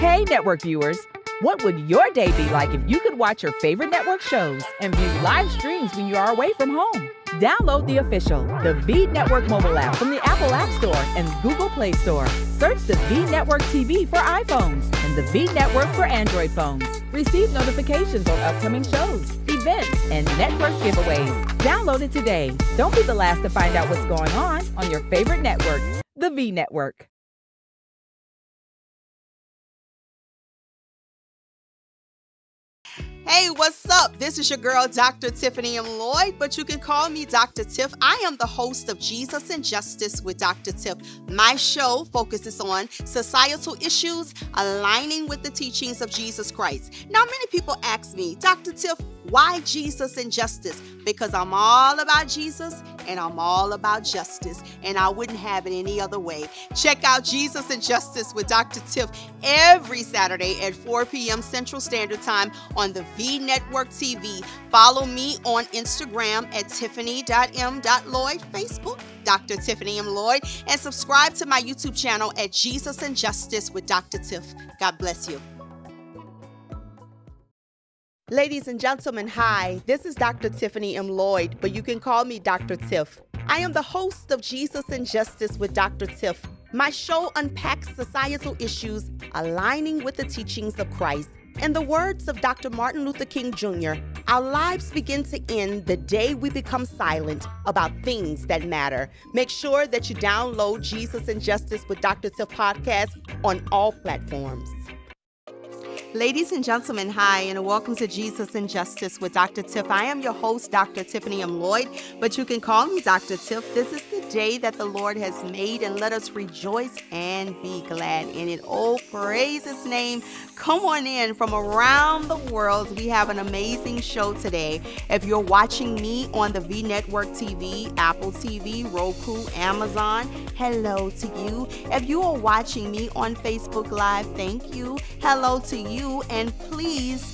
Hey, network viewers. What would your day be like if you could watch your favorite network shows and view live streams when you are away from home? Download the official The V Network mobile app from the Apple App Store and Google Play Store. Search the V Network TV for iPhones and the V Network for Android phones. Receive notifications on upcoming shows, events, and network giveaways. Download it today. Don't be the last to find out what's going on your favorite network, the V Network. Hey, what's up? This is your girl, Dr. Tiffany M. Lloyd, but you can call me Dr. Tiff. I am the host of Jesus and Justice with Dr. Tiff. My show focuses on societal issues aligning with the teachings of Jesus Christ. Now, many people ask me, Dr. Tiff, why Jesus and Justice? Because I'm all about Jesus and I'm all about justice, and I wouldn't have it any other way. Check out Jesus and Justice with Dr. Tiff every Saturday at 4 p.m. Central Standard Time on the V Network TV. Follow me on Instagram at tiffany.m.lloyd, Facebook, Dr. Tiffany M. Lloyd, and subscribe to my YouTube channel at Jesus and Justice with Dr. Tiff. God bless you. Ladies and gentlemen, hi, this is Dr. Tiffany M. Lloyd, but you can call me Dr. Tiff. I am the host of Jesus and Justice with Dr. Tiff. My show unpacks societal issues aligning with the teachings of Christ. In the words of Dr. Martin Luther King Jr., our lives begin to end the day we become silent about things that matter. Make sure that you download Jesus and Justice with Dr. Tiff podcast on all platforms. Ladies and gentlemen, hi, and welcome to Jesus and Justice with Dr. Tiff. I am your host, Dr. Tiffany M. Lloyd, but you can call me Dr. Tiff. This is the day that the Lord has made, and let us rejoice and be glad in it. Oh, praise His name. Come on in from around the world. We have an amazing show today. If you're watching me on the V Network TV, Apple TV, Roku, Amazon, hello to you. If you are watching me on Facebook Live, thank you. Hello to you. And please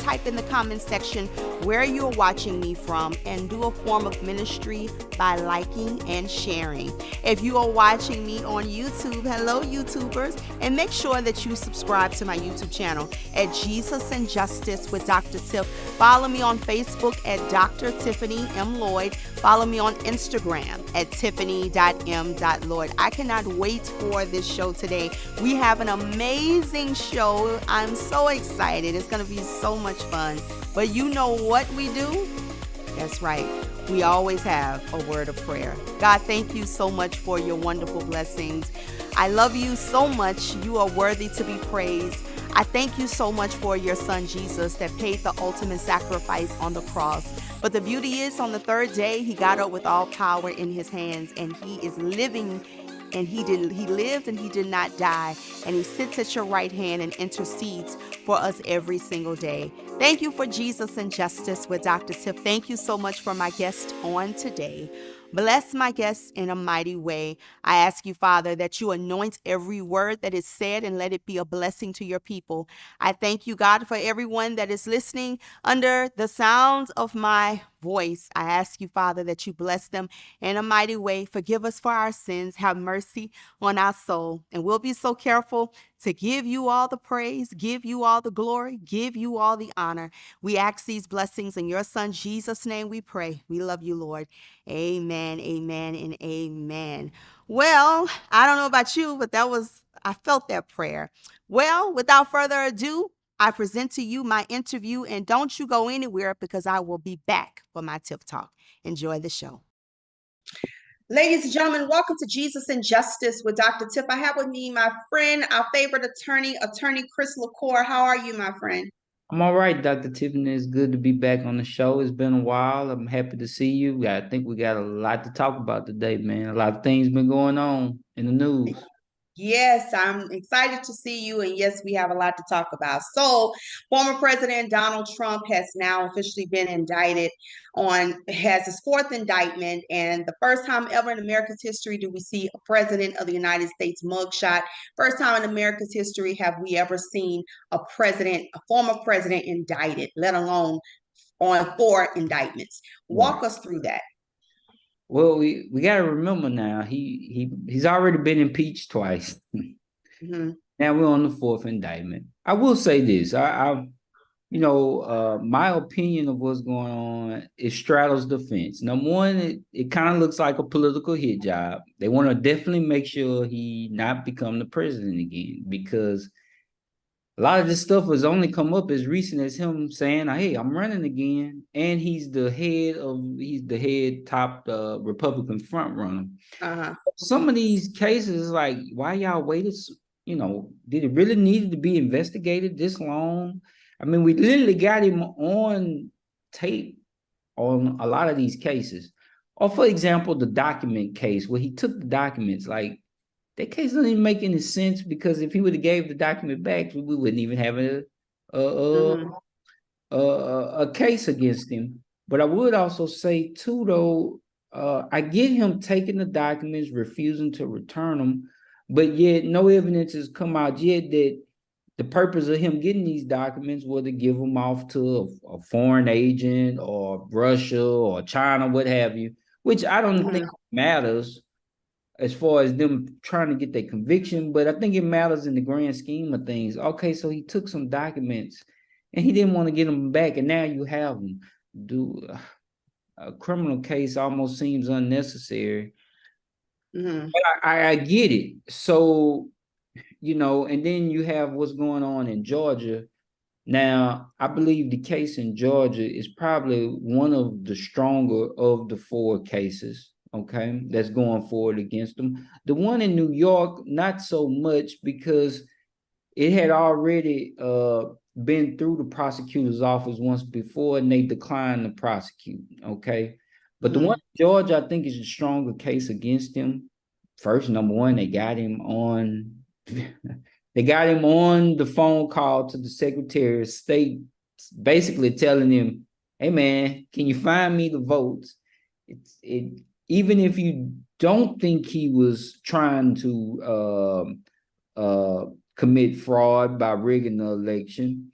type in the comment section where you're watching me from and do a form of ministry by liking and sharing. If you are watching me on YouTube, hello YouTubers, and make sure that you subscribe to my YouTube channel at Jesus and Justice with Dr. Tiff. Follow me on Facebook at Dr. Tiffany M. Lloyd. Follow me on Instagram at tiffany.m.lloyd. I cannot wait for this show today. We have an amazing show. I'm so excited. It's going to be so much fun. But you know what we do? That's right. We always have a word of prayer. God, thank you so much for your wonderful blessings. I love you so much. You are worthy to be praised. I thank you so much for your son, Jesus, that paid the ultimate sacrifice on the cross. But the beauty is, on the third day, he got up with all power in his hands, and he is living, and he lived and he did not die. And he sits at your right hand and intercedes for us every single day. Thank you for Jesus and Justice with Dr. Tiff. Thank you so much for my guest on today. Bless my guests in a mighty way. I ask you, Father, that you anoint every word that is said and let it be a blessing to your people. I thank you, God, for everyone that is listening under the sounds of my voice. I ask you, Father, that you bless them in a mighty way. Forgive us for our sins. Have mercy on our soul. And we'll be so careful to give you all the praise, give you all the glory, give you all the honor. We ask these blessings in your son, Jesus' name we pray. We love you, Lord. Amen, amen, and amen. Well, I don't know about you, but I felt that prayer. Well, without further ado, I present to you my interview, and don't you go anywhere because I will be back for my Tiff Talk. Enjoy the show. Ladies and gentlemen, welcome to Jesus and Justice with Dr. Tiff. I have with me my friend, our favorite attorney Chris LaCour. How are you, my friend? I'm all right, Dr. Tiffany. It's good to be back on the show. It's been a while. I'm happy to see you. I think we got a lot to talk about today, man. A lot of things been going on in the news. Yes, I'm excited to see you. And yes, we have a lot to talk about. So, former President Donald Trump has now officially been indicted has his fourth indictment. And the first time ever in America's history do we see a president of the United States mugshot. First time in America's history have we ever seen a former president indicted, let alone on 4 indictments. Walk us through that. Well, we got to remember now, he's already been impeached twice. Mm-hmm. Now we're on the fourth indictment. I will say this. My opinion of what's going on is straddles the fence. Number one, it kind of looks like a political hit job. They want to definitely make sure he not become the president again, because a lot of this stuff has only come up as recent as him saying, "Hey, I'm running again," and he's the head top Republican front runner. Some of these cases, like, why y'all waited? Did it really need to be investigated this long? I mean, we literally got him on tape on a lot of these cases. Or, for example, the document case where he took the documents. Like, that case doesn't even make any sense, because if he would have gave the document back, we wouldn't even have a case against him. But I would also say too, though, I get him taking the documents, refusing to return them, but yet no evidence has come out yet that the purpose of him getting these documents was to give them off to a foreign agent or Russia or China, what have you, which I don't think matters as far as them trying to get their conviction, but I think it matters in the grand scheme of things. Okay, so he took some documents and he didn't want to get them back, and now you have them. A criminal case almost seems unnecessary. But I get it. So, and then you have what's going on in Georgia. Now, I believe the case in Georgia is probably one of the stronger of the four cases, okay, that's going forward against them. The one in New York, not so much, because it had already been through the prosecutor's office once before, and they declined to prosecute, okay? But the one in Georgia, I think, is a stronger case against him. First, number one, they got him on the phone call to the Secretary of State, basically telling him, "Hey man, can you find me the votes?" Even if you don't think he was trying to commit fraud by rigging the election,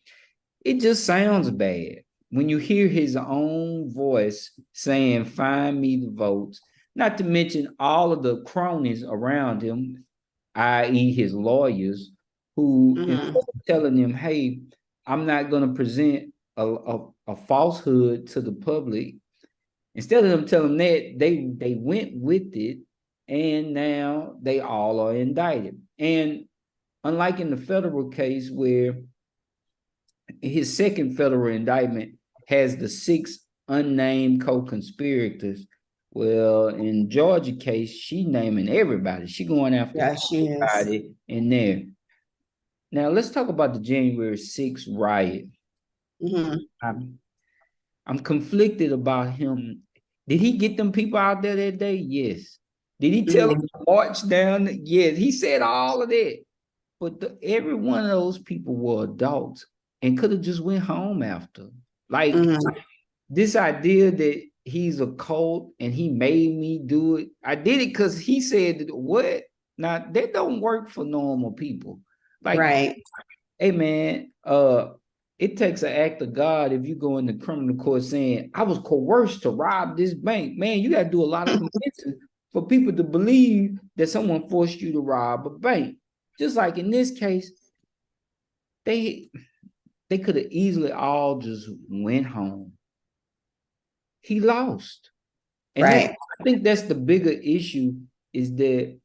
it just sounds bad when you hear his own voice saying, "Find me the votes," not to mention all of the cronies around him, i.e. his lawyers, who instead of telling him, "Hey, I'm not going to present a falsehood to the public," instead of them telling that, they went with it, and now they all are indicted. And unlike in the federal case, where his second federal indictment has the 6 unnamed co-conspirators, well, in Georgia case, she naming everybody. She going after everybody in there. Now, let's talk about the January 6th riot. I'm conflicted about him. Did he get them people out there that day? Yes. Did he tell them to march down? Yes. He said all of that. But every one of those people were adults and could have just went home after. Like, this idea that he's a cult and he made me do it. I did it because he said, what? Now, that don't work for normal people. Like, hey, man, it takes an act of God if you go in the criminal court saying, "I was coerced to rob this bank." Man, you got to do a lot of convincing for people to believe that someone forced you to rob a bank. Just like in this case, they could have easily all just went home. He lost. And I think that's the bigger issue, is that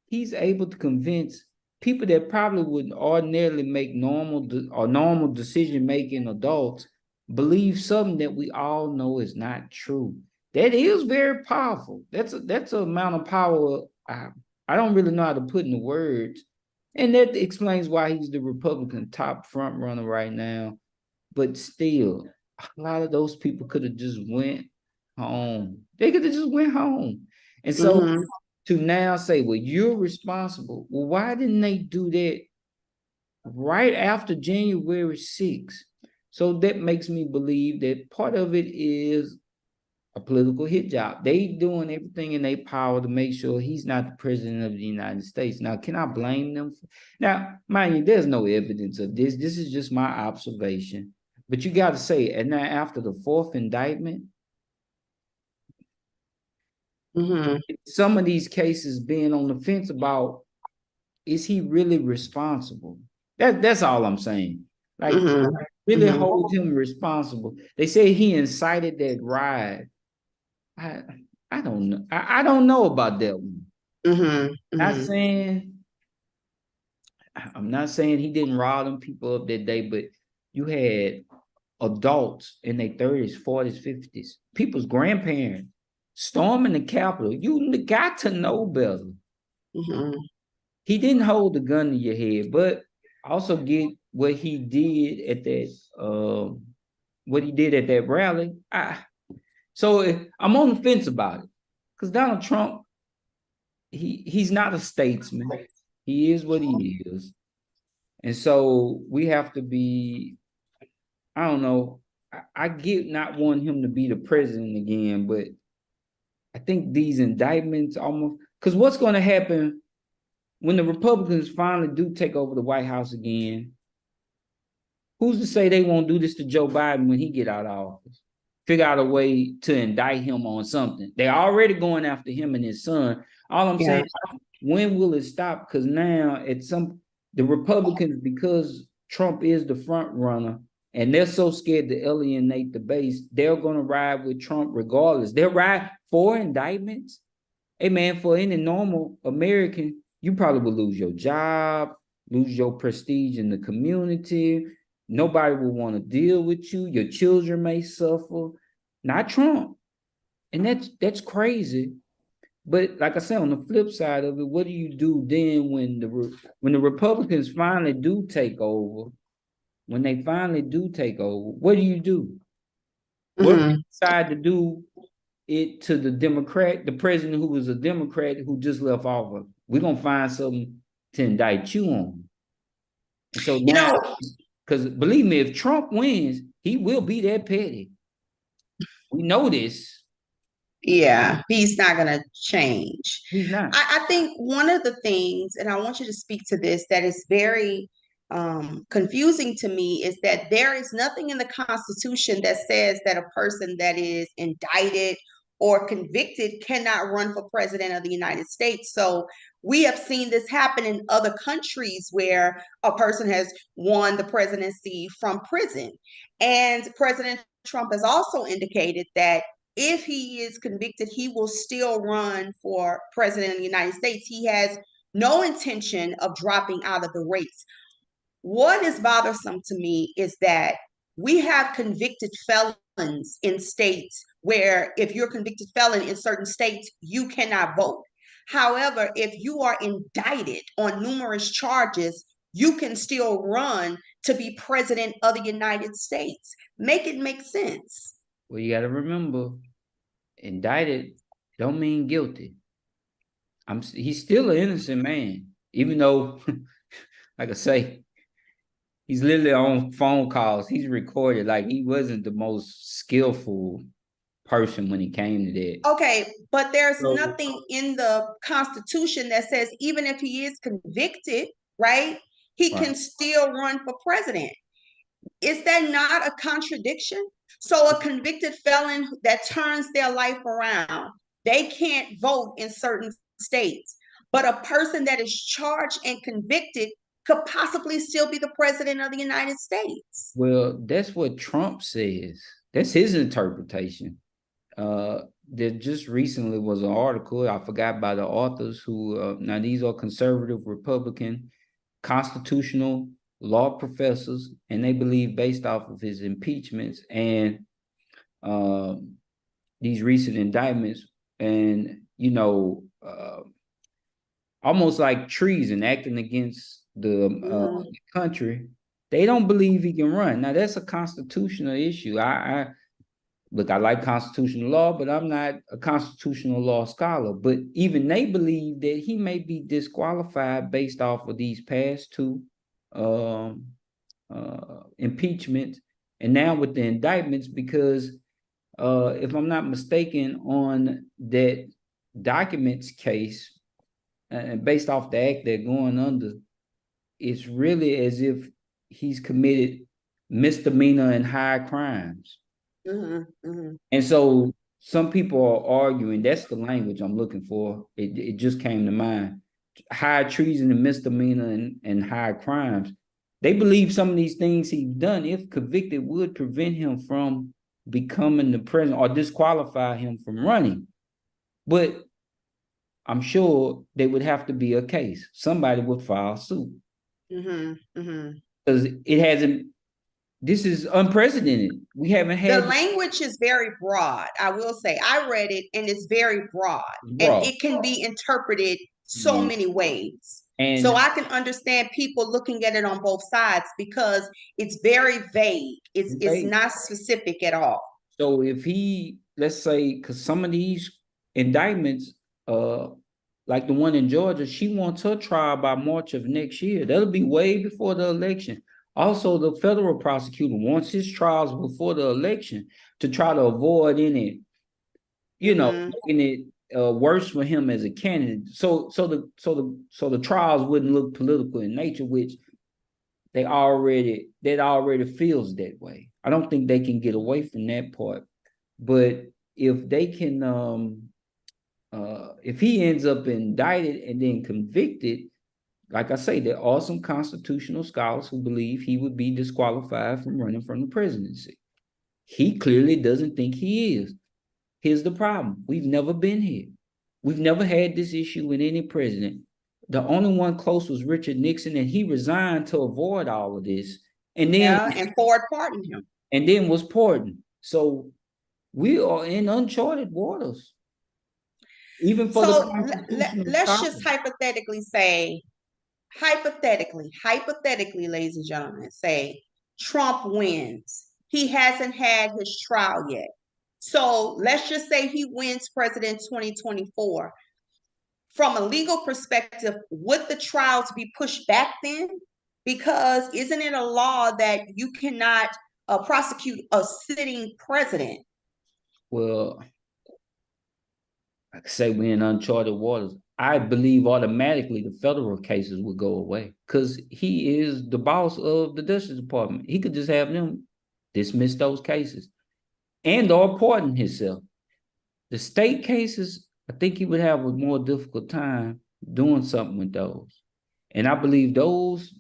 he's able to convince people that probably wouldn't ordinarily make normal decision-making adults believe something that we all know is not true. That is very powerful. That's an amount of power I don't really know how to put into words. And that explains why he's the Republican top front runner right now. But still, a lot of those people could have just went home. They could have just went home. And so to now say, well, you're responsible. Well, why didn't they do that right after January 6th? So that makes me believe that part of it is a political hit job. They doing everything in their power to make sure he's not the president of the United States. Now, can I blame them? Now, mind you, there's no evidence of this. This is just my observation. But you got to say, and now after the fourth indictment, some of these cases being on the fence about is he really responsible? That's all I'm saying. Like, really hold him responsible. They say he incited that riot. I don't know. I don't know about that one. Not saying, I'm not saying he didn't rile them people up that day, but you had adults in their 30s, 40s, 50s, people's grandparents storming the Capitol. You got to know better. He didn't hold the gun to your head, but also get what he did at that rally. So I'm on the fence about it, because Donald Trump, he's not a statesman. He is what he is. And so we have to be, I don't know, I get not wanting him to be the president again, but I think these indictments almost, because what's going to happen when the Republicans finally do take over the White House again? Who's to say they won't do this to Joe Biden when he get out of office? Figure out a way to indict him on something. They're already going after him and his son. All I'm saying, when will it stop? Because now the Republicans, because Trump is the front runner, and they're so scared to alienate the base, they're going to ride with Trump regardless. They'll ride for indictments. Hey, man, for any normal American, you probably will lose your job, lose your prestige in the community. Nobody will want to deal with you. Your children may suffer. Not Trump. And that's crazy. But like I said, on the flip side of it, what do you do then when the Republicans finally do take over? When they finally do take over, what do you do? What if you decide to do it to the president who was a Democrat who just left office? We're going to find something to indict you on. And so now, because believe me, if Trump wins, he will be that petty. We know this. Yeah, he's not going to change. He's not. I think one of the things, and I want you to speak to this, that is very confusing to me, is that there is nothing in the Constitution that says that a person that is indicted or convicted cannot run for president of the United States. So we have seen this happen in other countries where a person has won the presidency from prison. And President Trump has also indicated that if he is convicted, he will still run for president of the United States. He has no intention of dropping out of the race. What is bothersome to me is that we have convicted felons in states where if you're a convicted felon in certain states, you cannot vote. However, if you are indicted on numerous charges, you can still run to be president of the United States. Make it make sense. Well, you got to remember, indicted don't mean guilty. He's still an innocent man, even though, like I say, he's literally on phone calls. He's recorded. Like, he wasn't the most skillful person when it came to that. Okay, but there's nothing in the Constitution that says even if he is convicted, right, he can still run for president. Is that not a contradiction? So a convicted felon that turns their life around, they can't vote in certain states, but a person that is charged and convicted could possibly still be the president of the United States. Well, that's what Trump says. That's his interpretation. There just recently was an article, I forgot by the authors, who, now these are conservative Republican constitutional law professors, and they believe, based off of his impeachments and these recent indictments, and almost like treason, acting against the country, they don't believe he can run. Now that's a constitutional issue. Look, I like constitutional law, but I'm not a constitutional law scholar. But even they believe that he may be disqualified based off of these past two impeachments, and now with the indictments, because if I'm not mistaken, on that documents case, and based off the act they're going under, it's really as if he's committed misdemeanor and high crimes. And so some people are arguing, that's the language I'm looking for. It just came to mind. high treason and misdemeanor and high crimes. They believe some of these things he's done, if convicted, would prevent him from becoming the president or disqualify him from running. But I'm sure there would have to be a case. Somebody would file suit. Because it hasn't, this is unprecedented. We haven't had. The language is very broad. I will say, I read it and it's very broad. And it can be interpreted so many ways. And so I can understand people looking at it on both sides because it's very vague. It's not specific at all. So if he, let's say, because some of these indictments, like the one in Georgia, she wants her trial by March of next year. That'll be way before the election. Also, the federal prosecutor wants his trials before the election to try to avoid any, making it worse for him as a candidate. So the trials wouldn't look political in nature, which that already feels that way. I don't think they can get away from that part. But if they can, if he ends up indicted and then convicted, like I say, there are some constitutional scholars who believe he would be disqualified from running from the presidency. He clearly doesn't think he is. Here's the problem. We've never been here. We've never had this issue with any president. The only one close was Richard Nixon, and he resigned to avoid all of this. And then and Ford pardoned him. And then was pardoned. So we are in uncharted waters. Even for let's just hypothetically say, hypothetically, ladies and gentlemen, say Trump wins. He hasn't had his trial yet. So let's just say he wins president 2024. From a legal perspective, would the trials be pushed back then? Because isn't it a law that you cannot prosecute a sitting president? Well, like I say, we're in uncharted waters. I believe automatically the federal cases would go away because he is the boss of the Justice Department. He could just have them dismiss those cases and or pardon himself. The state cases, I think he would have a more difficult time doing something with those. And I believe those,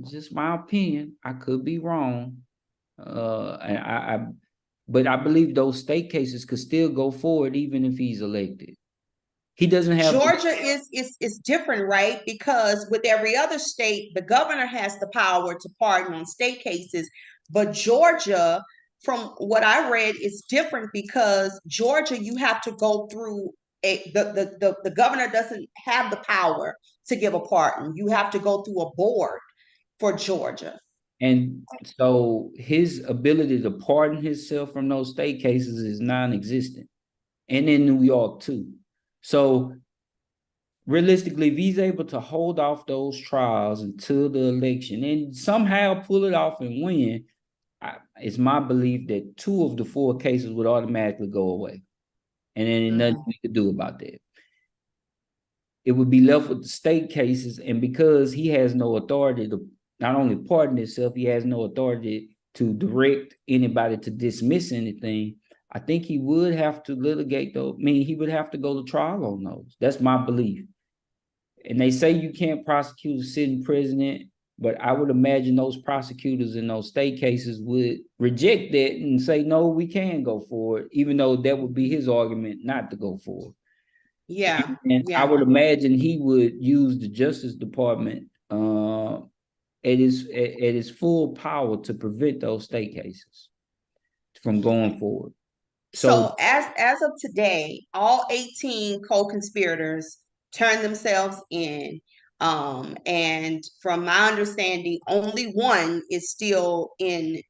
just my opinion, I could be wrong. But I believe those state cases could still go forward even if he's elected. He doesn't have Georgia is different, right? Because with every other state, the governor has the power to pardon on state cases. But Georgia, from what I read, is different because Georgia, you have to go through the governor doesn't have the power to give a pardon. You have to go through a board for Georgia. And so his ability to pardon himself from those state cases is non-existent. And in New York too. So realistically, if he's able to hold off those trials until the election and somehow pull it off and win, it's my belief that 2 of the 4 cases would automatically go away. And then nothing we could do about that. It would be left with the state cases. And because he has no authority to not only pardon himself, he has no authority to direct anybody to dismiss anything. I think he would have to litigate those. I mean, he would have to go to trial on those. That's my belief. And they say you can't prosecute a sitting president, but I would imagine those prosecutors in those state cases would reject that and say, no, we can go forward, even though that would be his argument not to go forward. Yeah. And I would imagine he would use the Justice Department at his full power to prevent those state cases from going forward. So as of today, all 18 co-conspirators turned themselves in. And from my understanding, only one is still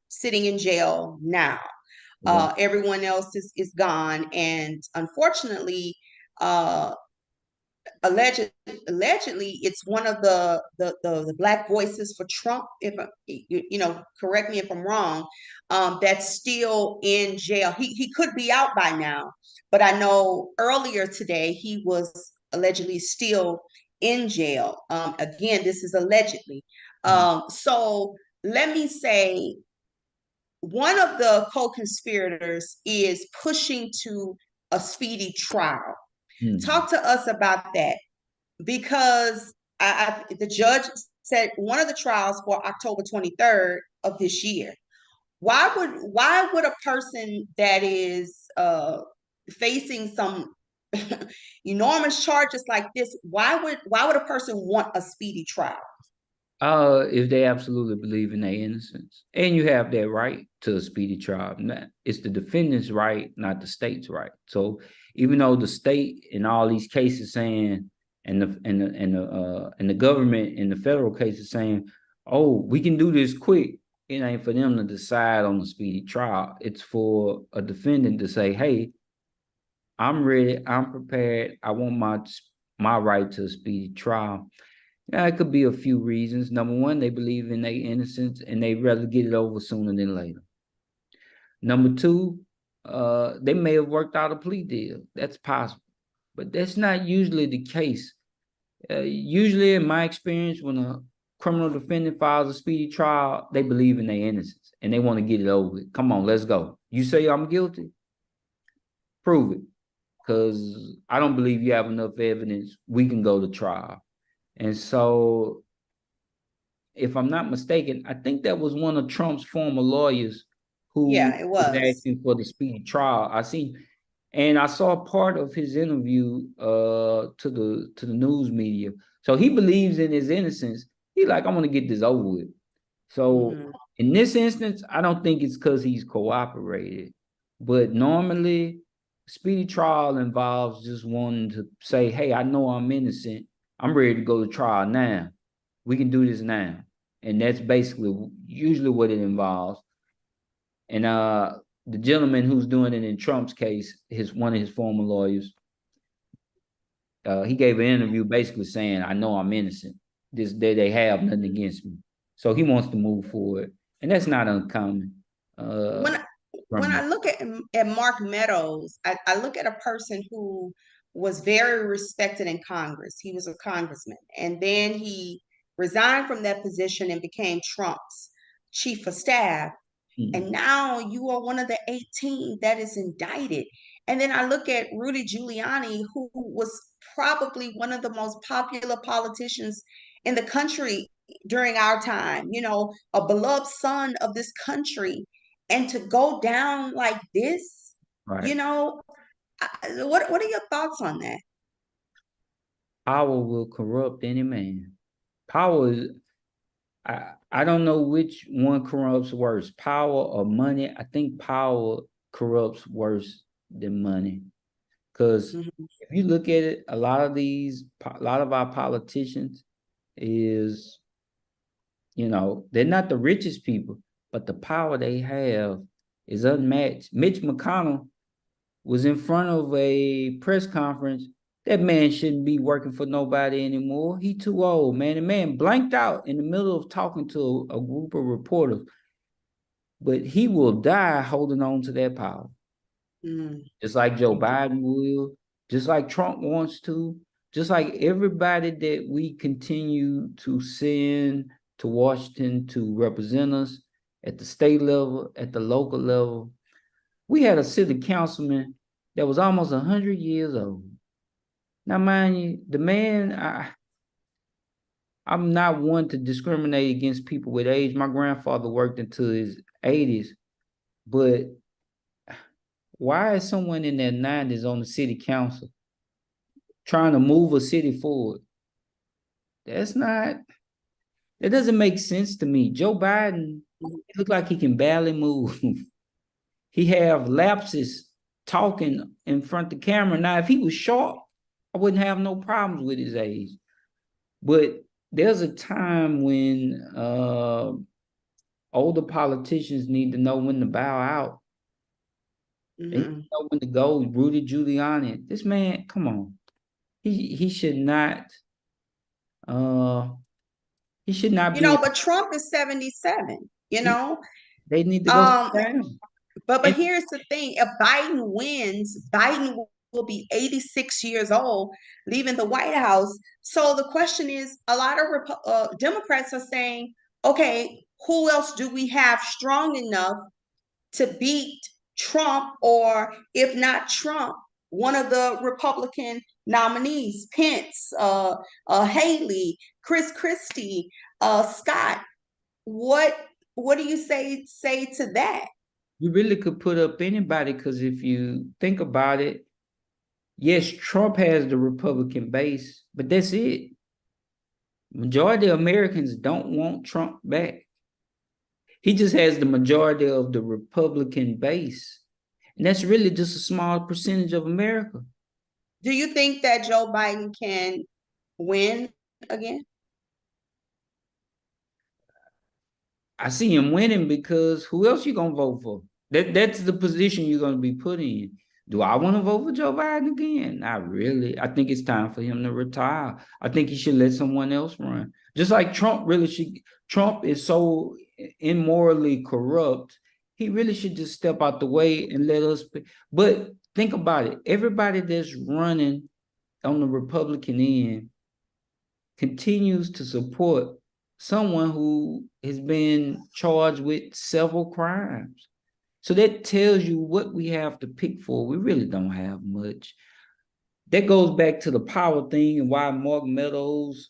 sitting in jail now. Everyone else is gone. And unfortunately, allegedly, it's one of the Black voices for Trump, if correct me if I'm wrong, that's still in jail. He could be out by now, but I know earlier today he was allegedly still in jail. Again, this is allegedly. So let me say, one of the co-conspirators is pushing to a speedy trial. Talk to us about that. because the judge said one of the trials for October 23rd of this year. Why would a person that is facing some enormous charges like this, why would a person want a speedy trial? If they absolutely believe in their innocence, and you have that right to a speedy trial. It's the defendant's right, not the state's right. So even though the state in all these cases saying, and the government in the federal cases saying, oh, we can do this quick, it ain't for them to decide on a speedy trial. It's for a defendant to say, hey, I'm ready, I'm prepared, I want my right to a speedy trial. Now, it could be a few reasons. Number one, they believe in their innocence and they'd rather get it over sooner than later. Number two, they may have worked out a plea deal. That's possible. But that's not usually the case. Usually, in my experience, when a criminal defendant files a speedy trial, they believe in their innocence and they want to get it over with. Come on, let's go. You say I'm guilty? Prove it. Because I don't believe you have enough evidence. We can go to trial. And so, if I'm not mistaken, I think that was one of Trump's former lawyers who it was asking for the speedy trial. And I saw part of his interview to the news media. So he believes in his innocence. He's like, I'm gonna get this over with. So in this instance, I don't think it's because he's cooperated. But normally, speedy trial involves just wanting to say, hey, I know I'm innocent. I'm ready to go to trial now. We can do this now. And that's basically usually what it involves. And the gentleman who's doing it in Trump's case, one of his former lawyers, he gave an interview basically saying, I know I'm innocent. They have nothing against me. So he wants to move forward. And that's not uncommon. When I look at Mark Meadows, I look at a person who was very respected in Congress. He was a congressman. And then he resigned from that position and became Trump's chief of staff. And now you are one of the 18 that is indicted. And then I look at Rudy Giuliani, who was probably one of the most popular politicians in the country during our time, a beloved son of this country. And to go down like this, right. What are your thoughts on that? Power will corrupt any man. Power is, I don't know which one corrupts worse, power or money. I think power corrupts worse than money. Because if you look at it, a lot of our politicians is, they're not the richest people, but the power they have is unmatched. Mitch McConnell was in front of a press conference. That man shouldn't be working for nobody anymore. He too old, man. The man blanked out in the middle of talking to a group of reporters. But he will die holding on to that power. Just like Joe Biden will, just like Trump wants to, just like everybody that we continue to send to Washington to represent us at the state level, at the local level. We had a city councilman that was almost 100 years old. Now, mind you, the man, I'm not one to discriminate against people with age. My grandfather worked into his 80s, but why is someone in their 90s on the city council trying to move a city forward? That doesn't make sense to me. Joe Biden, it looks like he can barely move. He have lapses talking in front of the camera. Now, if he was short, I wouldn't have no problems with his age. But there's a time when older politicians need to know when to bow out. They need to know when to go. Rudy Giuliani, this man, come on. He should not. He should not be. But Trump is 77. They need to go down. But here's the thing: if Biden wins, Biden will be 86 years old, leaving the White House. So the question is, a lot of Democrats are saying, okay, who else do we have strong enough to beat Trump, or if not Trump, one of the Republican nominees, Pence, Haley, Chris Christie, Scott. What do you say to that? You really could put up anybody, because if you think about it, yes, Trump has the Republican base, but that's it. Majority of Americans don't want Trump back. He just has the majority of the Republican base. And that's really just a small percentage of America. Do you think that Joe Biden can win again? I see him winning, because who else you gonna vote for? That's the position you're gonna be put in. Do I want to vote for Joe Biden again? Not really. I think it's time for him to retire. I think he should let someone else run. Just like Trump really should. Trump is so immorally corrupt. He really should just step out the way and let us. But think about it. Everybody that's running on the Republican end continues to support someone who has been charged with several crimes. So that tells you what we have to pick for. We really don't have much. That goes back to the power thing and why Mark Meadows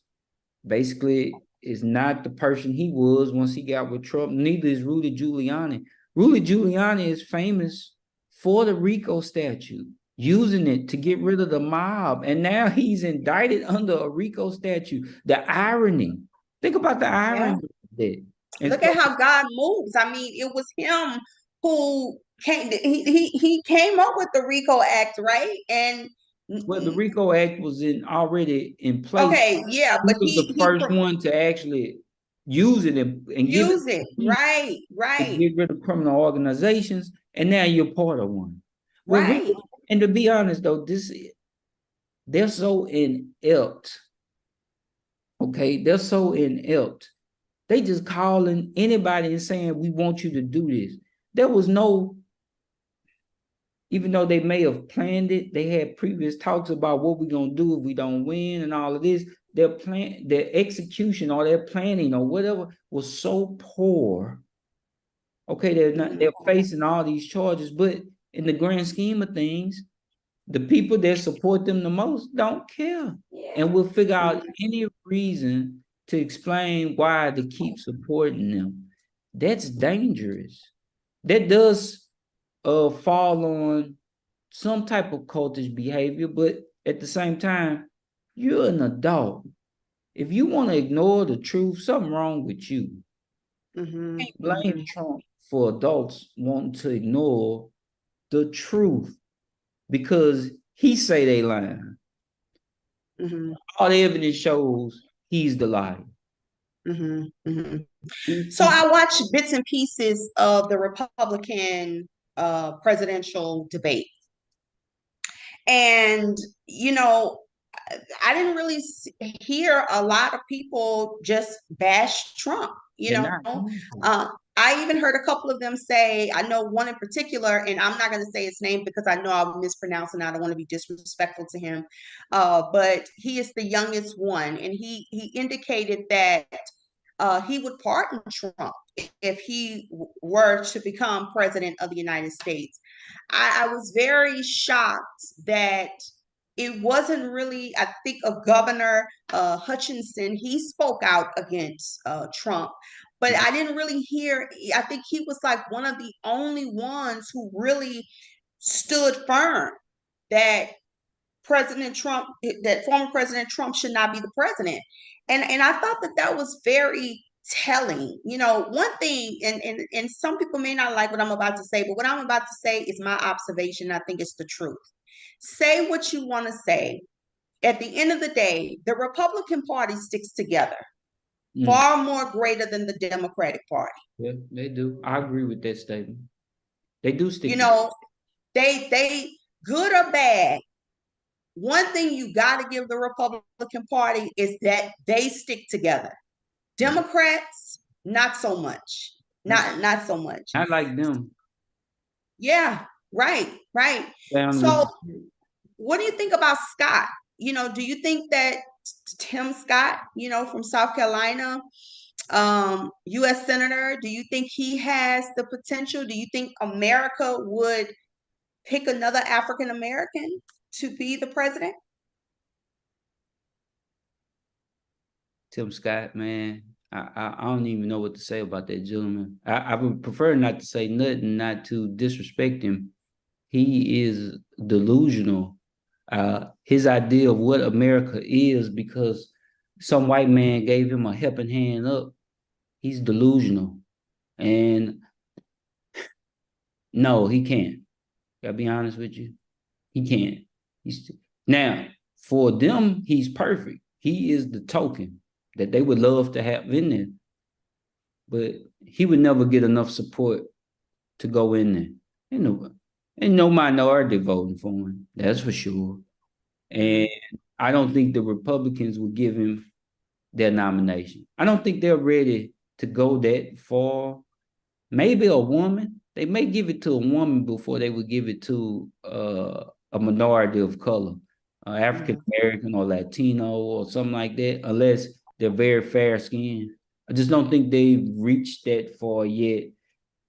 basically is not the person he was once he got with Trump. Neither is Rudy Giuliani. Rudy Giuliani is famous for the RICO statute, using it to get rid of the mob. And now he's indicted under a RICO statute. The irony. Think about the irony of that. Look at how God moves. I mean, it was him who came, he came up with the RICO Act, right? And well, the RICO Act was already in place. Okay, yeah, but he was the first one to actually use it and use it. Right. Get rid of criminal organizations, and now you're part of one. Well, right. And to be honest, though, they're so inept. Okay, they're so inept. They just calling anybody and saying, we want you to do this. There was no, even though they may have planned it, they had previous talks about what we're going to do if we don't win and all of this. Their execution or their planning or whatever was so poor. Okay, they're facing all these charges, but in the grand scheme of things, the people that support them the most don't care. And we'll figure out any reason to explain why to keep supporting them. That's dangerous. That does fall on some type of cultish behavior, but at the same time, you're an adult. If you want to ignore the truth, something wrong with you. You can't blame Trump for adults wanting to ignore the truth because he say they lying. All the evidence shows he's the liar. So I watched bits and pieces of the Republican presidential debate. And, you know, I didn't really hear a lot of people just bash Trump, you know. I even heard a couple of them say, I know one in particular, and I'm not going to say his name because I know I'll mispronounce and I don't want to be disrespectful to him. But he is the youngest one. And he indicated that he would pardon Trump if he were to become president of the United States. I was very shocked that it wasn't really, I think, a Governor Hutchinson. He spoke out against Trump, but I didn't really hear, I think he was like one of the only ones who really stood firm that President Trump, that former President Trump should not be the president. And I thought that was very telling. You know, one thing, and some people may not like what I'm about to say, but what I'm about to say is my observation. I think it's the truth. Say what you want to say. At the end of the day, the Republican Party sticks together far more greater than the Democratic Party. Yeah, they do. I agree with that statement. They do stick together. You know, they good or bad, one thing you got to give the Republican Party is that they stick together. Democrats, not so much. Not so much. I like them. Yeah, right. So what do you think about Scott? You know, do you think that Tim Scott, you know, from South Carolina, U.S. Senator, do you think he has the potential? Do you think America would pick another African American to be the president? Tim Scott, man, I don't even know what to say about that gentleman. I would prefer not to say nothing, not to disrespect him. He is delusional. His idea of what America is because some white man gave him a helping hand up. He's delusional. And no, he can't. Gotta be honest with you. He can't. Now, for them, he's perfect. He is the token that they would love to have in there. But he would never get enough support to go in there. Ain't no minority voting for him. That's for sure. And I don't think the Republicans would give him their nomination. I don't think they're ready to go that far. Maybe a woman. They may give it to a woman before they would give it to a minority of color, African American or Latino or something like that, unless they're very fair skinned. I just don't think they've reached that far yet.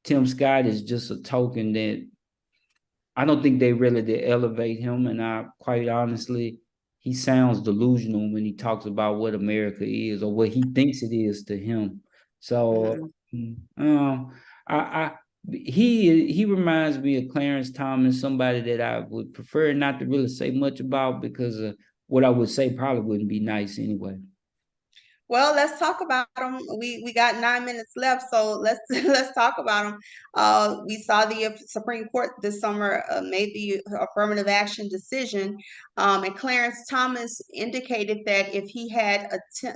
Tim Scott is just a token that I don't think they really did elevate him. And quite honestly, he sounds delusional when he talks about what America is or what he thinks it is to him. So he reminds me of Clarence Thomas, somebody that I would prefer not to really say much about because what I would say probably wouldn't be nice anyway. Well, let's talk about them. We got 9 minutes left, so let's talk about them. We saw the Supreme Court this summer made the affirmative action decision, and Clarence Thomas indicated that if he had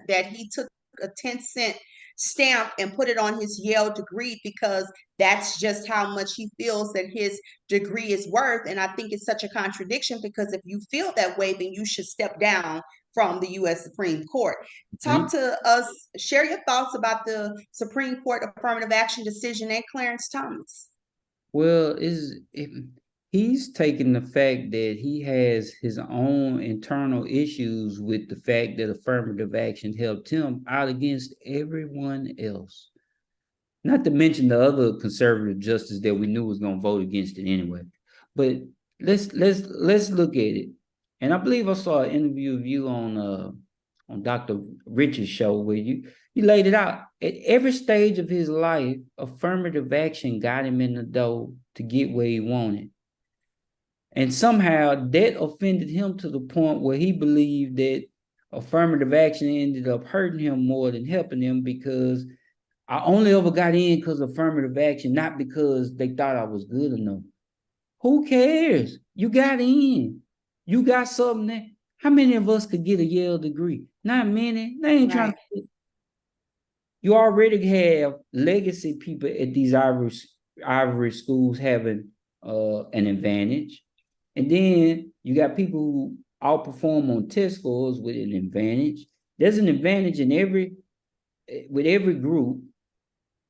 that he took a 10-cent stamp and put it on his Yale degree because that's just how much he feels that his degree is worth. And I think it's such a contradiction because if you feel that way, then you should step down from the U.S. Supreme Court. Talk to us, share your thoughts about the Supreme Court affirmative action decision and Clarence Thomas. Well, he's taking the fact that he has his own internal issues with the fact that affirmative action helped him out against everyone else. Not to mention the other conservative justice that we knew was going to vote against it anyway. But let's look at it. And I believe I saw an interview of you on Dr. Rich's show where you laid it out. At every stage of his life, affirmative action got him in the door to get where he wanted. And somehow that offended him to the point where he believed that affirmative action ended up hurting him more than helping him because I only ever got in because of affirmative action, not because they thought I was good enough. Who cares? You got in. You got something that, how many of us could get a Yale degree? Not many. They ain't trying to. You already have legacy people at these ivory schools having an advantage. And then you got people who outperform on test scores with an advantage. There's an advantage with every group.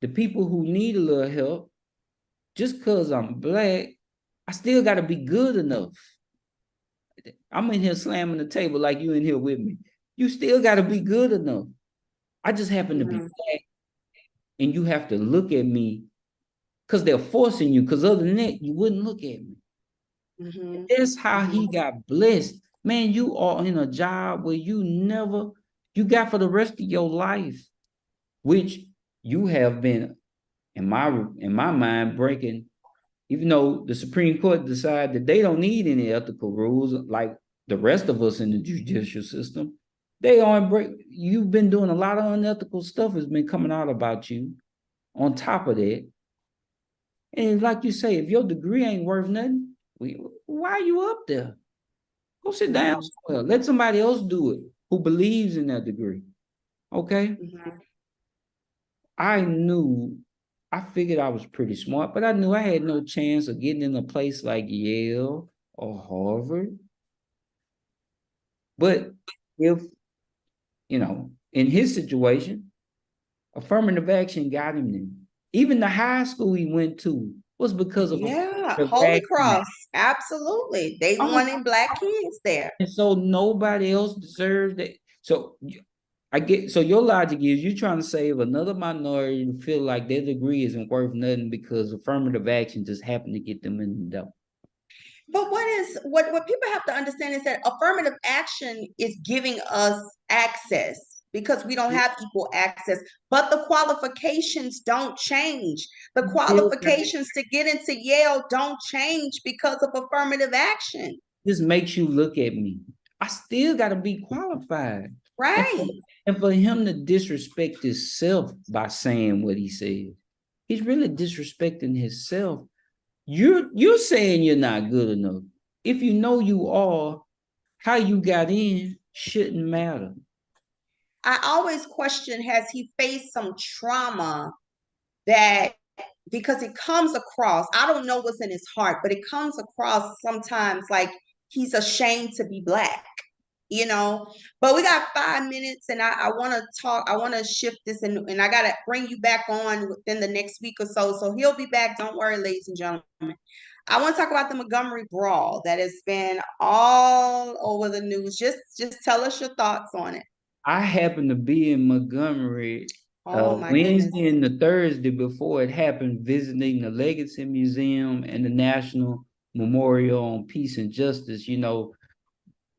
The people who need a little help, just because I'm Black, I still got to be good enough. I'm in here slamming the table like you in here with me. You still got to be good enough. I just happen to be Black, and you have to look at me because they're forcing you, because other than that, you wouldn't look at me. That's how he got blessed. Man, you are in a job where you got for the rest of your life, which you have been, in my mind, breaking. Even though the Supreme Court decided that they don't need any ethical rules like the rest of us in the judicial system, you've been doing a lot of unethical stuff has been coming out about you on top of that. And like you say, if your degree ain't worth nothing, why are you up there? Go sit down somewhere. Let somebody else do it who believes in that degree. Okay? I figured I was pretty smart, but I knew I had no chance of getting in a place like Yale or Harvard. But if, in his situation, affirmative action got him there. Even the high school he went to was because of Holy Cross. Absolutely. They wanted Black kids there. And so nobody else deserves that. So your logic is you're trying to save another minority to feel like their degree isn't worth nothing because affirmative action just happened to get them in the door. But what people have to understand is that affirmative action is giving us access because we don't have equal access, but the qualifications don't change. The qualifications to get into Yale don't change because of affirmative action. This makes you look at me. I still got to be qualified. Right. And for him to disrespect himself by saying what he said, he's really disrespecting himself. You're saying you're not good enough. If you know you are, how you got in shouldn't matter. I always question, has he faced some trauma that, because it comes across, I don't know what's in his heart, but it comes across sometimes like he's ashamed to be Black, you know. But we got 5 minutes, and I want to talk, I want to shift this, and I got to bring you back on within the next week or so. So he'll be back. Don't worry, ladies and gentlemen. I want to talk about the Montgomery brawl that has been all over the news. Just tell us your thoughts on it. I happened to be in Montgomery Goodness. Wednesday and the Thursday before it happened, visiting the Legacy Museum and the National Memorial on Peace and Justice. You know,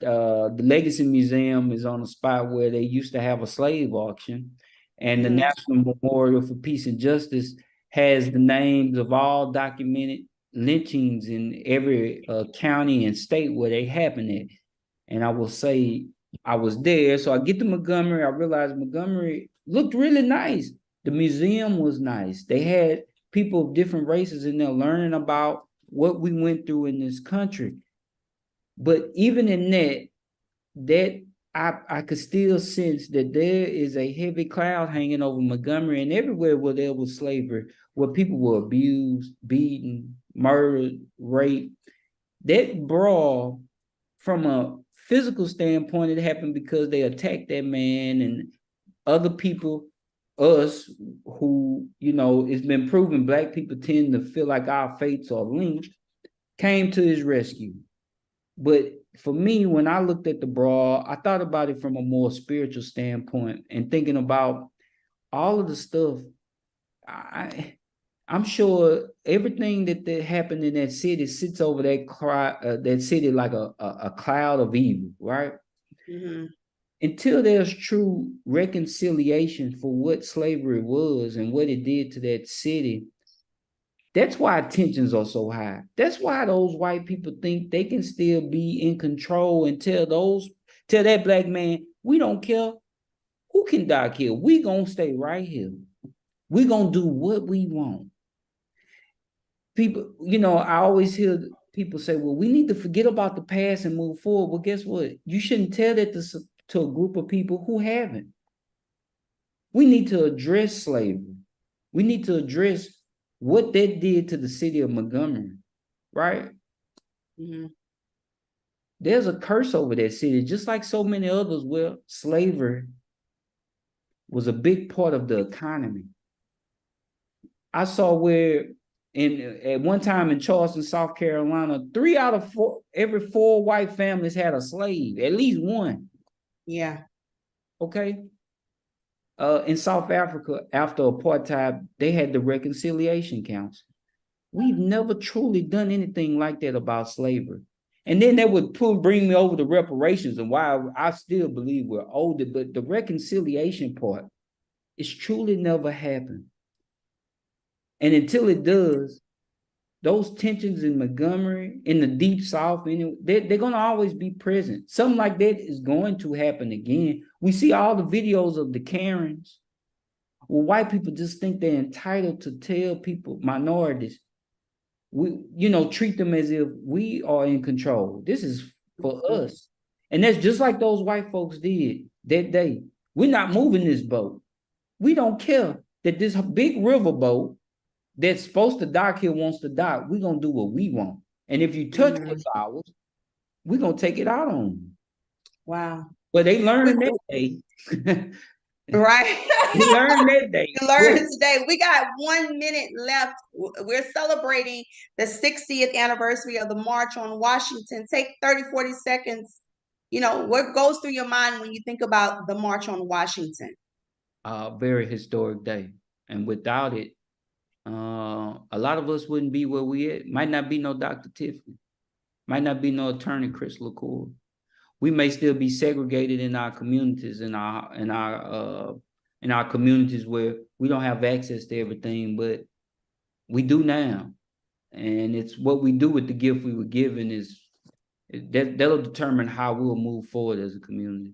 the Legacy Museum is on a spot where they used to have a slave auction, and the National Memorial for Peace and Justice has the names of all documented lynchings in every county and state where they happen at. And I will say, I was there, so I get to Montgomery. I realized Montgomery looked really nice. The museum was nice. They had people of different races in there learning about what we went through in this country. But even in that I could still sense that there is a heavy cloud hanging over Montgomery and everywhere where there was slavery, where people were abused, beaten, murdered, raped. That brawl, from a physical standpoint, it happened because they attacked that man, and other people, us, who, you know, it's been proven Black people tend to feel like our fates are linked, came to his rescue. But for me, when I looked at the brawl, I thought about it from a more spiritual standpoint and thinking about all of the stuff. I'm sure everything that happened in that city sits over that city like a cloud of evil, right? Mm-hmm. Until there's true reconciliation for what slavery was and what it did to that city, that's why tensions are so high. That's why those white people think they can still be in control and tell that Black man, we don't care who can die here. We gonna stay right here. We gonna do what we want. People, you know, I always hear people say, well, we need to forget about the past and move forward. Well, guess what? You shouldn't tell that to a group of people who haven't. We need to address slavery. We need to address what that did to the city of Montgomery, right? Mm-hmm. There's a curse over that city, just like so many others where slavery was a big part of the economy. I saw where at one time in Charleston, South Carolina, 3 out of 4, every 4 white families had a slave, at least one. Yeah. Okay. In South Africa, after apartheid, they had the Reconciliation Council. We've never truly done anything like that about slavery. And then that would bring me over to reparations and why I still believe we're older, but the reconciliation part is truly never happened. And until it does, those tensions in Montgomery, in the Deep South, they're going to always be present. Something like that is going to happen again. We see all the videos of the Karens. Well, white people just think they're entitled to tell people, minorities, treat them as if we are in control. This is for us. And that's just like those white folks did that day. We're not moving this boat. We don't care that this big river boat that's supposed to dock here wants to dock. We're going to do what we want. And if you touch what's ours, we're going to take it out on you. Wow. But they learned that day. Right. They learned that day. You learned today. We got 1 minute left. We're celebrating the 60th anniversary of the March on Washington. Take 30, 40 seconds. You know, what goes through your mind when you think about the March on Washington? Very historic day. And without it, a lot of us wouldn't be where we at. Might not be no Dr. Tiffany. Might not be no attorney, Chris LaCour. We may still be segregated in our communities, in our communities where we don't have access to everything, but we do now. And it's what we do with the gift we were given that'll determine how we'll move forward as a community.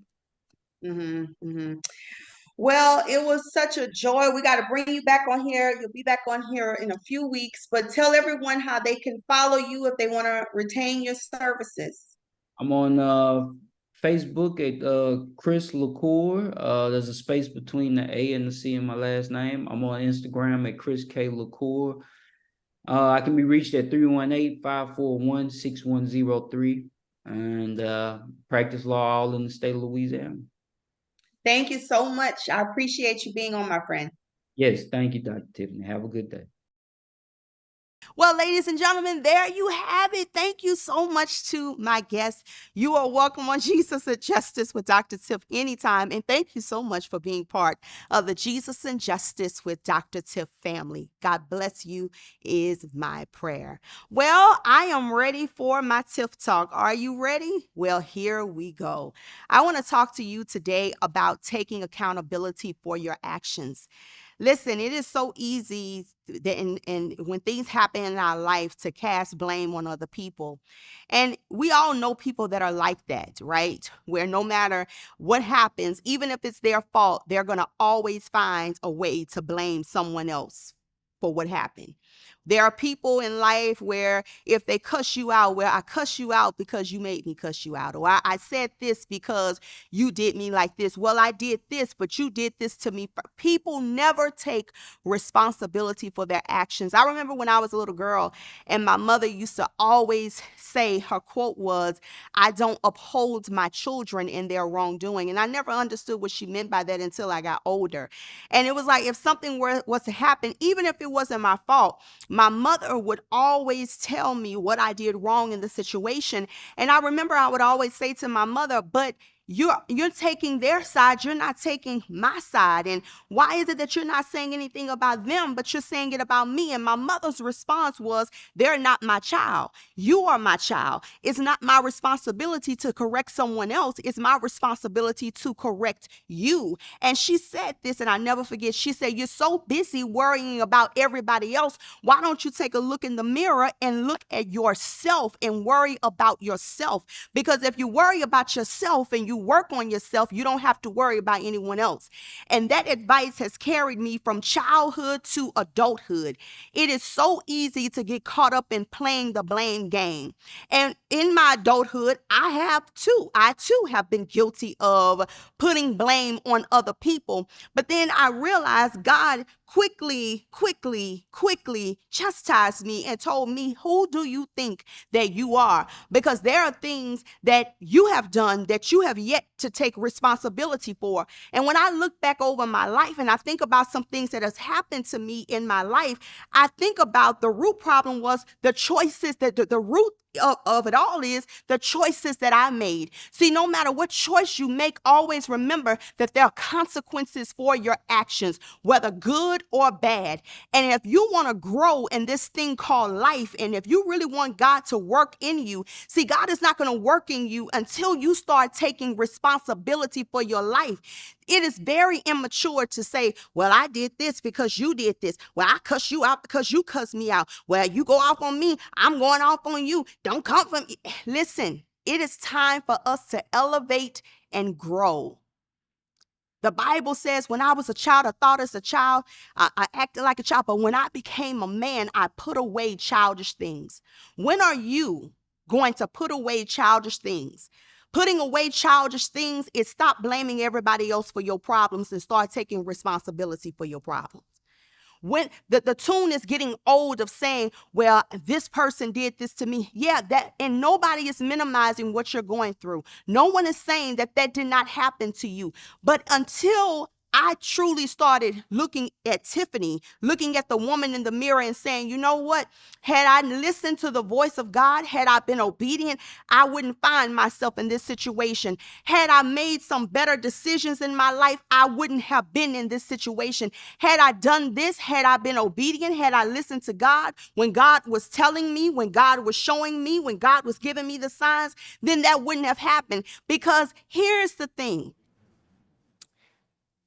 Well, it was such a joy. We got to bring you back on here. You'll be back on here in a few weeks, but tell everyone how they can follow you if they want to retain your services. I'm on Facebook at Chris LaCour. There's a space between the A and the C in my last name. I'm on Instagram at Chris K. LaCour. I can be reached at 318-541-6103 and practice law all in the state of Louisiana. Thank you so much. I appreciate you being on, my friend. Yes, thank you, Dr. Tiffany. Have a good day. Well, ladies and gentlemen, there you have it. Thank you so much to my guests. You are welcome on Jesus and Justice with Dr. Tiff anytime. And thank you so much for being part of the Jesus and Justice with Dr. Tiff family. God bless you is my prayer. Well, I am ready for my Tiff Talk. Are you ready? Well, here we go. I want to talk to you today about taking accountability for your actions. Listen, it is so easy and when things happen in our life to cast blame on other people. And we all know people that are like that, right? Where no matter what happens, even if it's their fault, they're going to always find a way to blame someone else for what happened. There are people in life where if they cuss you out, I cuss you out because you made me cuss you out. Or I said this because you did me like this. Well, I did this, but you did this to me. People never take responsibility for their actions. I remember when I was a little girl and my mother used to always say, her quote was, "I don't uphold my children in their wrongdoing." And I never understood what she meant by that until I got older. And it was like, if something was to happen, even if it wasn't my fault, my mother would always tell me what I did wrong in the situation. And I remember I would always say to my mother, but you're taking their side, you're not taking my side. And why is it that you're not saying anything about them, but you're saying it about me? And my mother's response was, they're not my child. You are my child. It's not my responsibility to correct someone else. It's my responsibility to correct you. And she said this, and I never forget. She said, you're so busy worrying about everybody else. Why don't you take a look in the mirror and look at yourself and worry about yourself? Because if you worry about yourself and you work on yourself, you don't have to worry about anyone else. And that advice has carried me from childhood to adulthood. It is so easy to get caught up in playing the blame game. And in my adulthood, I too have been guilty of putting blame on other people. But then I realized God quickly chastised me and told me, who do you think that you are? Because there are things that you have done that you have yet to take responsibility for. And when I look back over my life and I think about some things that has happened to me in my life, I think about the root problem was the choices that the root of it all is the choices that I made. See, no matter what choice you make, always remember that there are consequences for your actions, whether good or bad. And if you want to grow in this thing called life, and if you really want God to work in you, see, God is not going to work in you until you start taking responsibility for your life. It is very immature to say, well, I did this because you did this. Well, I cuss you out because you cuss me out. Well, you go off on me, I'm going off on you. Don't come from me. Listen, it is time for us to elevate and grow. The Bible says, when I was a child, I thought as a child, I acted like a child. But when I became a man, I put away childish things. When are you going to put away childish things? Putting away childish things is stop blaming everybody else for your problems and start taking responsibility for your problems. When the tune is getting old of saying, well, this person did this to me. Yeah, and nobody is minimizing what you're going through. No one is saying that did not happen to you. But until I truly started looking at Tiffany, looking at the woman in the mirror and saying, you know what? Had I listened to the voice of God, had I been obedient, I wouldn't find myself in this situation. Had I made some better decisions in my life, I wouldn't have been in this situation. Had I done this, had I been obedient, had I listened to God when God was telling me, when God was showing me, when God was giving me the signs, then that wouldn't have happened. Because here's the thing.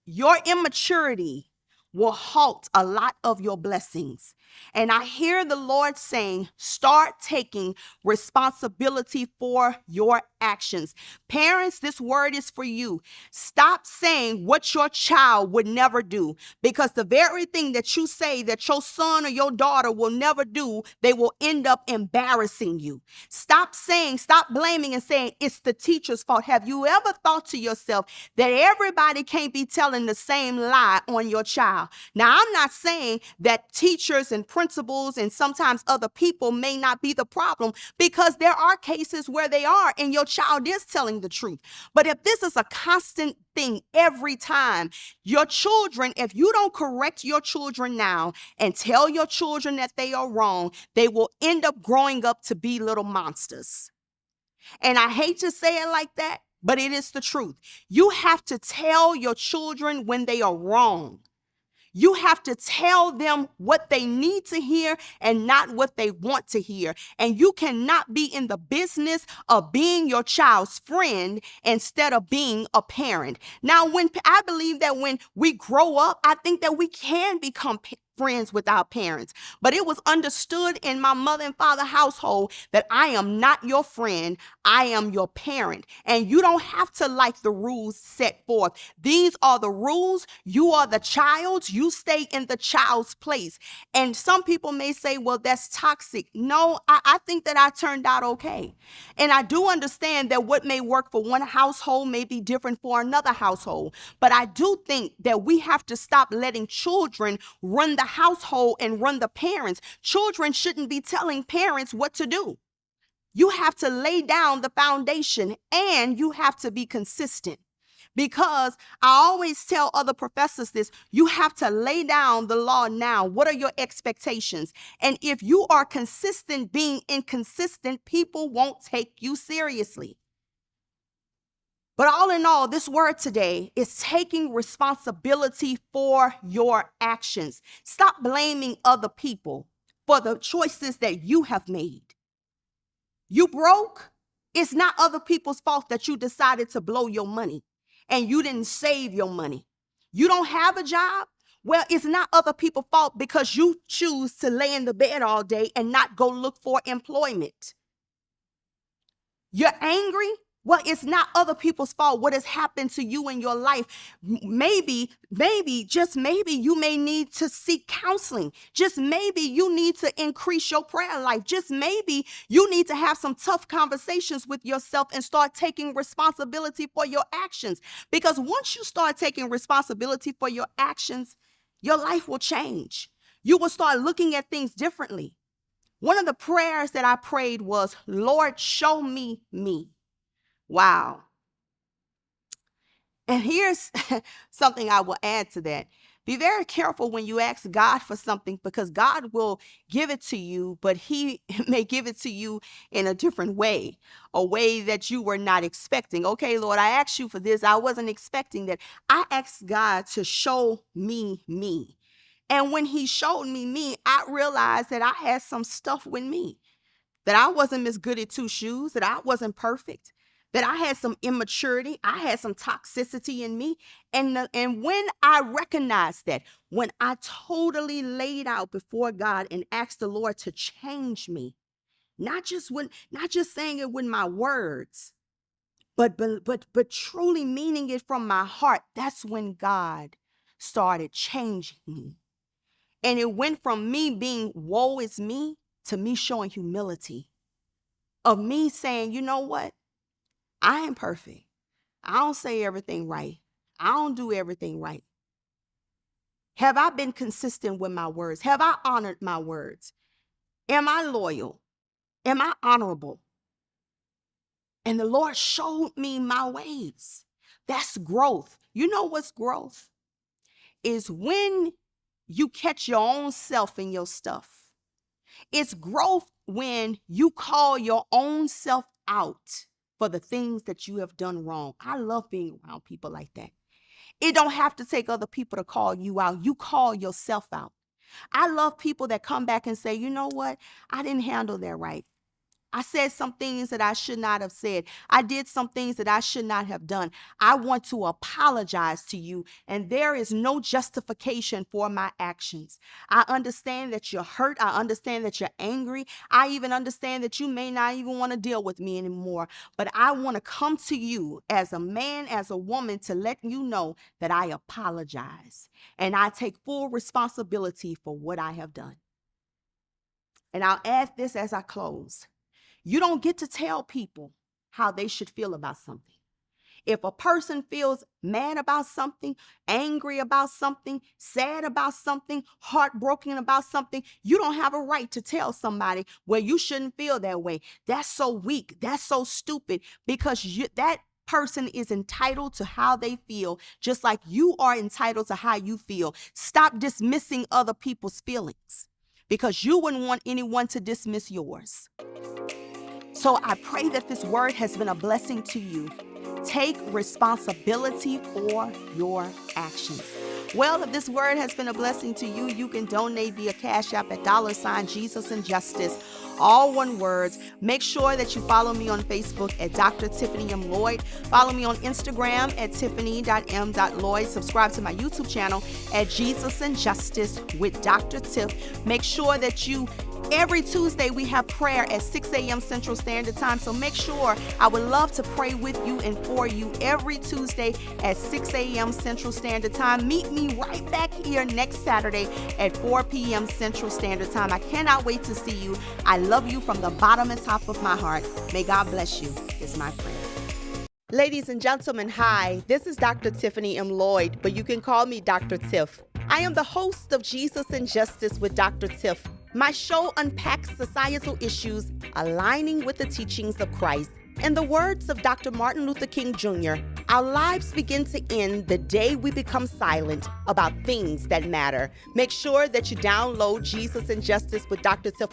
Your immaturity will halt a lot of your blessings. And I hear the Lord saying, start taking responsibility for your actions. Parents, this word is for you. Stop saying what your child would never do, because the very thing that you say that your son or your daughter will never do, they will end up embarrassing you. Stop blaming and saying it's the teacher's fault. Have you ever thought to yourself that everybody can't be telling the same lie on your child? Now, I'm not saying that teachers and principals and sometimes other people may not be the problem, because there are cases where they are and your child is telling the truth. But if this is a constant thing every time, your children, if you don't correct your children now and tell your children that they are wrong, they will end up growing up to be little monsters. And I hate to say it like that, but it is the truth. You have to tell your children when they are wrong. You have to tell them what they need to hear and not what they want to hear. And you cannot be in the business of being your child's friend instead of being a parent. Now, I believe that when we grow up, I think that we can become friends with our parents. But it was understood in my mother and father household that I am not your friend, I am your parent. And you don't have to like the rules set forth. These are the rules. You are the child. You stay in the child's place. And some people may say, well, that's toxic. No, I think that I turned out okay. And I do understand that what may work for one household may be different for another household. But I do think that we have to stop letting children run the household and run the parents. Children shouldn't be telling parents what to do. You have to lay down the foundation and you have to be consistent. Because I always tell other professors this, you have to lay down the law now. What are your expectations? And if you are consistent being inconsistent, people won't take you seriously. But all in all, this word today is taking responsibility for your actions. Stop blaming other people for the choices that you have made. You broke. It's not other people's fault that you decided to blow your money and you didn't save your money. You don't have a job. Well, it's not other people's fault because you choose to lay in the bed all day and not go look for employment. You're angry. Well, it's not other people's fault what has happened to you in your life. Maybe, just maybe you may need to seek counseling. Just maybe you need to increase your prayer life. Just maybe you need to have some tough conversations with yourself and start taking responsibility for your actions. Because once you start taking responsibility for your actions, your life will change. You will start looking at things differently. One of the prayers that I prayed was, Lord, show me me. Wow. And here's something I will add to that. Be very careful when you ask God for something, because God will give it to you, but he may give it to you in a different way, a way that you were not expecting. Okay, Lord, I asked you for this. I wasn't expecting that. I asked God to show me me. And when he showed me me, I realized that I had some stuff with me, that I wasn't Miss Goody Two Shoes, that I wasn't perfect, that I had some immaturity, I had some toxicity in me. And when I recognized that, when I totally laid out before God and asked the Lord to change me, not just saying it with my words, but truly meaning it from my heart, that's when God started changing me. And it went from me being woe is me to me showing humility, of me saying, you know what? I am perfect. I don't say everything right. I don't do everything right. Have I been consistent with my words? Have I honored my words? Am I loyal? Am I honorable? And the Lord showed me my ways. That's growth. You know what's growth? is when you catch your own self in your stuff. It's growth when you call your own self out for the things that you have done wrong. I love being around people like that. It don't have to take other people to call you out. You call yourself out. I love people that come back and say, you know what? I didn't handle that right. I said some things that I should not have said. I did some things that I should not have done. I want to apologize to you, and there is no justification for my actions. I understand that you're hurt. I understand that you're angry. I even understand that you may not even want to deal with me anymore, but I want to come to you as a man, as a woman, to let you know that I apologize, and I take full responsibility for what I have done. And I'll add this as I close. You don't get to tell people how they should feel about something. If a person feels mad about something, angry about something, sad about something, heartbroken about something, you don't have a right to tell somebody, well, you shouldn't feel that way. That's so weak. That's so stupid, because that person is entitled to how they feel, just like you are entitled to how you feel. Stop dismissing other people's feelings, because you wouldn't want anyone to dismiss yours. So I pray that this word has been a blessing to you. Take responsibility for your actions. Well, if this word has been a blessing to you, you can donate via Cash App at $ Jesus and Justice, all one word. Make sure that you follow me on Facebook at Dr. Tiffany M. Lloyd. Follow me on Instagram at tiffany.m.lloyd. Subscribe to my YouTube channel at Jesus and Justice with Dr. Tiff. Make sure that every Tuesday we have prayer at 6 a.m. Central Standard Time. So make sure, I would love to pray with you and for you every Tuesday at 6 a.m. Central Standard Time. Meet me right back here next Saturday at 4 p.m. Central Standard Time. I cannot wait to see you. I love you from the bottom and top of my heart. May God bless you, is my prayer. Ladies and gentlemen, hi. This is Dr. Tiffany M. Lloyd, but you can call me Dr. Tiff. I am the host of Jesus and Justice with Dr. Tiff. My show unpacks societal issues aligning with the teachings of Christ. In the words of Dr. Martin Luther King Jr., our lives begin to end the day we become silent about things that matter. Make sure that you download Jesus and Justice with Dr. Tiff